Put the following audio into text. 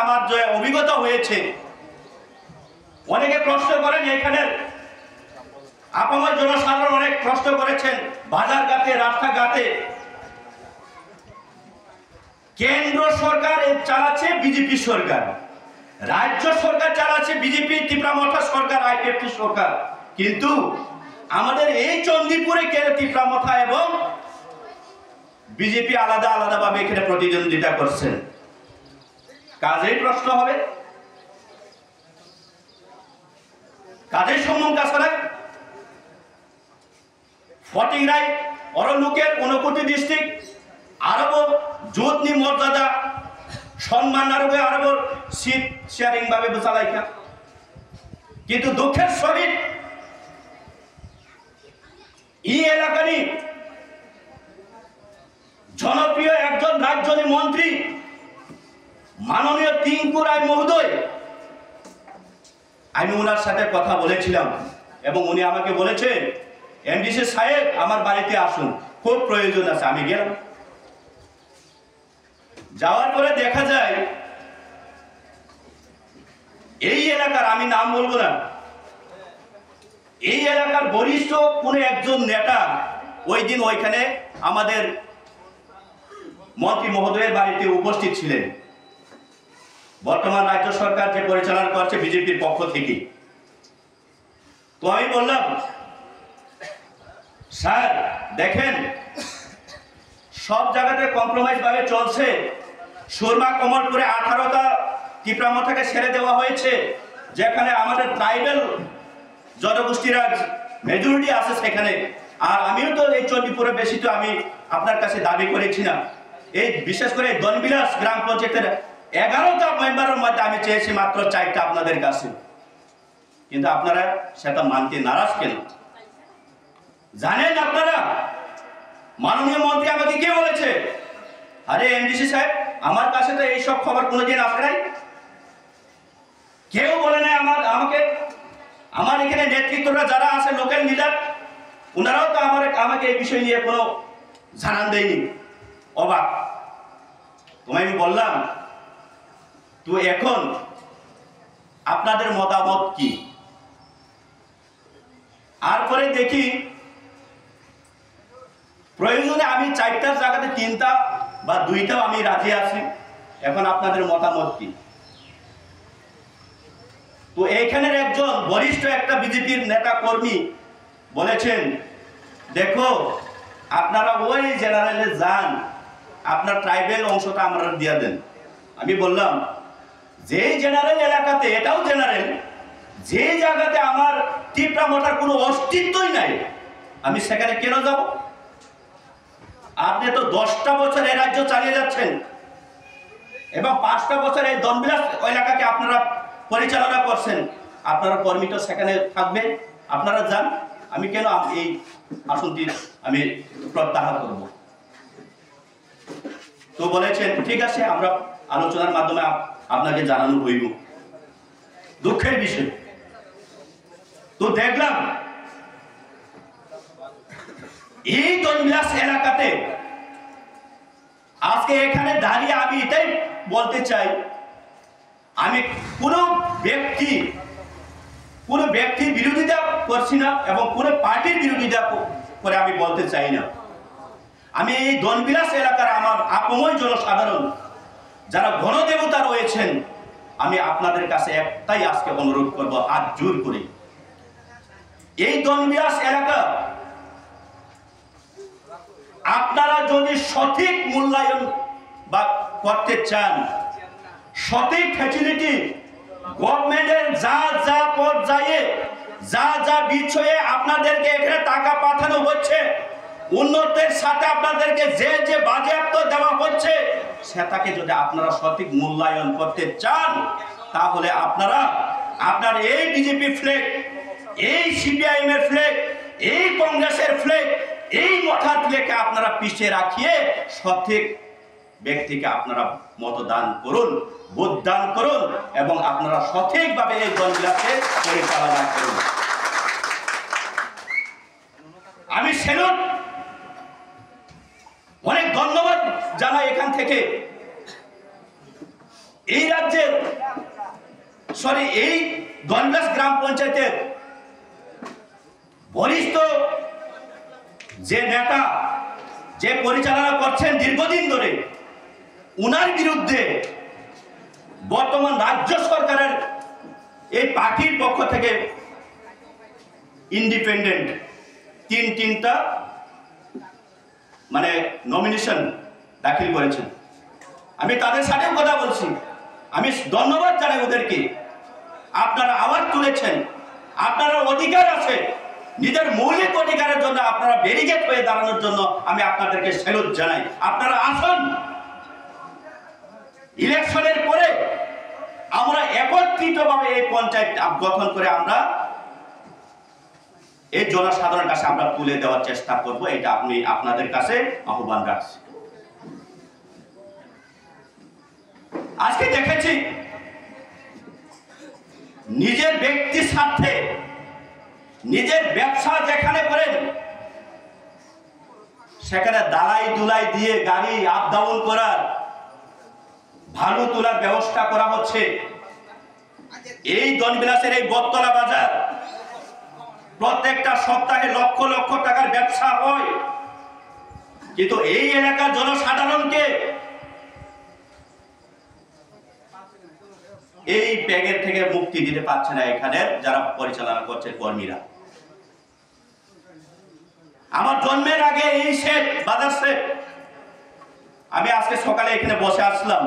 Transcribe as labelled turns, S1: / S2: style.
S1: আমার যে অভিজ্ঞতা হয়েছে, অনেকে প্রশ্ন করেন, এখানের আপামর জনসাধারণ অনেক প্রশ্ন করেছেন, বাজার ঘাটে রাস্তাঘাটে কেন্দ্র সরকার চালাচ্ছে বিজেপি সরকার, রাজ্য সরকার চালাচ্ছে বিজেপি তীব্রামথা সরকার, আইপিএফটি সরকার, কিন্তু আমাদের এই চণ্ডীপুরে তীব্রামথা এবং বিজেপি আলাদা আলাদা ভাবে এখানে প্রতিদ্বন্দ্বিতা করছেন। কাজেই প্রশ্ন হবে, কাজের সম্মান কাছাড়ায় ফটিংরাই অরণ্যকের 59 ডিস্ট্রিক্ট আরব যোধনি মর্যাদা সম্মান আরবে আরব সিট শেয়ারিং ভাবে চালাইকা, কিন্তু দুঃখের সহিত এই এলাকারই জনপ্রিয় একজন রাজ্যনী মন্ত্রী মাননীয় টিঙ্কু রায় মহোদয়, আমি ওনার সাথে কথা বলেছিলাম এবং উনি আমাকে বলেছেন, এমডিসি সাহেব আমার বাড়িতে আসুন, খুব প্রয়োজন আছে। আমি গেলাম, যাওয়ার পরে দেখা যায় এই এলাকার, আমি নাম বলবো না, এই এলাকার বরিষ্ঠ কোন একজন নেতা ওই দিন ওইখানে আমাদের মন্ত্রী মহোদয়ের বাড়িতে উপস্থিত ছিলেন। বর্তমান রাজ্য সরকার যে পরিচালনা করছে বিজেপির পক্ষ থেকে। তো আমি বললাম, স্যার দেখেন সব জায়গাতে কম্প্রোমাইজ ভাবে চলছে, সুরমা কমলপুরে 18টা তীব্রামথাকে ছেড়ে দেওয়া হয়েছে, যেখানে আমাদের ট্রাইবেল জনগোষ্ঠীরা মেজরিটি আছে সেখানে, আর আমিও তো এই চণ্ডীপুরে বেশি তো আমি আপনার কাছে দাবি করেছি না, এই বিশেষ করে দনবিলাস গ্রাম পঞ্চায়েতের 11টা মেম্বারের মধ্যে আমি চেয়েছি মাত্র 4টা আপনাদের কাছে, কিন্তু আপনারা সেটা মানতে নারাজ কেন? জানেন আপনারা মাননীয় মন্ত্রী আমাকে কি বলেছে? আরে এমডিসি সাহেব, আমার কাছে তো এইসব খবর কোনোদিন আসে নাই, কেউ বলে নাই আমাকে, আমার এখানে নেতৃত্বরা যারা আছে লোকাল লিডার, ওনারাও তো আমাকে এই বিষয় নিয়ে কোনো জানান দেয়নি। অবাক। তোমায় আমি বললাম, তো এখন আপনাদের মতামত কি? আর পরে দেখি প্রয়োজনে আমি 4টার জায়গাতে 3টা বা 2টাও আমি রাজি আছি, এখন আপনাদের মতামত কি? তো এইখানের একজন বরিষ্ঠ একটা বিজেপির নেতা কর্মী বলেছেন, দেখো আপনারা ওই জেনারেলে যান, আপনার ট্রাইবেল অংশটা আমরা দিয়ে দেন। আমি বললাম, যে জেনারেল এলাকাতে, এটাও জেনারেল, যে জায়গাতে আমার তীব্রামথার কোনো অস্তিত্বই নাই, আমি সেখানে কেন যাব? আপনি তো 10টা বছর এই রাজ্য চালিয়ে যাচ্ছেন এবং 5টা বছর এই দনবিলাস এলাকাকে আপনারা পরিচালনা করছেন, আপনারা কর্মীটা সেখানে থাকবে, আপনারা যান, আমি কেন এই আসনটি আমি প্রত্যাহার করব? তো বলেছেন ঠিক আছে, আমরা আলোচনার মাধ্যমে আপনাকে জানানো হইব। দুঃখের বিষয়, তো দেখলাম এই দনবিলাস এলাকাতে আজকে এখানে দাঁড়িয়ে আমি এটাই বলতে চাই, আমি কোনো ব্যক্তির বিরোধিতা করছি না এবং কোনো পার্টির বিরোধিতা করে আমি বলতে চাই না। আমি এই দনবিলাস এলাকার আমার আপময় জনসাধারণ যারা গণদেবতা রয়েছেন, আমি আপনাদের কাছে একটাই আজকে অনুরোধ করব, হাত জোর করে, এই দনবিলাস এলাকা আপনারা যদি সঠিক মূল্যায়ন বা করতে চান, সঠিক ফ্যাসিলিটি গভর্নমেন্টের যা যা পর্যায়ে যা যা বিষয়ে আপনাদেরকে এখানে টাকা পাঠানো হচ্ছে, উন্নতির সাথে আপনাদেরকে যে যে বাজেয়াপ্ত দেওয়া হচ্ছে, সেটাকে যদি আপনারা সঠিক মূল্যায়ন করতে চান, তাহলে আপনারা আপনার এই বিজেপি ফ্ল্যাগ, এই সিপিআইএম এর ফ্ল্যাগ, এই কংগ্রেসের ফ্ল্যাগ, এই মথার ফ্ল্যাগকে আপনারা পিছিয়ে রাখিয়ে সঠিক ব্যক্তিকে আপনারা মতদান করুন, ভোট দান করুন এবং আপনারা সঠিকভাবে এই দলগুলোকে পরিচালনা করুন। আমি সেলুট, অনেক ধন্যবাদ জানাই এখান থেকে এই রাজ্যের এই দনগাছ গ্রাম পঞ্চায়েতের বরিষ্ঠ যে নেতা, যে পরিচালনা করছেন দীর্ঘদিন ধরে, উনার বিরুদ্ধে বর্তমান রাজ্য সরকারের এই পার্টির পক্ষ থেকে ইন্ডিপেন্ডেন্ট তিনটা নমিনেশন দাখিল করেছেন। আমি তাদের সাথেও কথা বলছি, আমি ধন্যবাদ জানাই ওদেরকে। আপনারা আওয়াজ তুলেছেন, আপনারা অধিকার আছে, নিজের মৌলিক অধিকারের জন্য আপনারা ব্যারিকেড হয়ে দাঁড়ানোর জন্য আমি আপনাদেরকে স্যালুট জানাই। আপনারা আসুন, ইলেকশনের পরে আমরা একত্রিতভাবে এই পঞ্চায়েত গঠন করে আমরা এই জনসাধারণের কাছে আমরা তুলে দেওয়ার চেষ্টা করব। এটা আপনি আপনাদের কাছে আহ্বান রাখছি। আজকে দেখেছি নিজের ব্যক্তি স্বার্থে, নিজের ব্যবসা যেখানে করেন সেখানে দালাই দুলাই দিয়ে গাড়ি আপ ডাউন করার, ভালো তোলার ব্যবস্থা করা হচ্ছে। এই দনবিলাসের এই বটতলা বাজার প্রত্যেকটা সপ্তাহে লক্ষ লক্ষ টাকার ব্যবসা হয়, কিন্তু এই এলাকার জনসাধারণকে এই ব্যাগের থেকে মুক্তি দিতে পারছে না এখানের যারা পরিচালনা করছে কর্মীরা। আমার জন্মের আগে এই সেট বাজার সেট, আমি আজকে সকালে এখানে বসে আসলাম,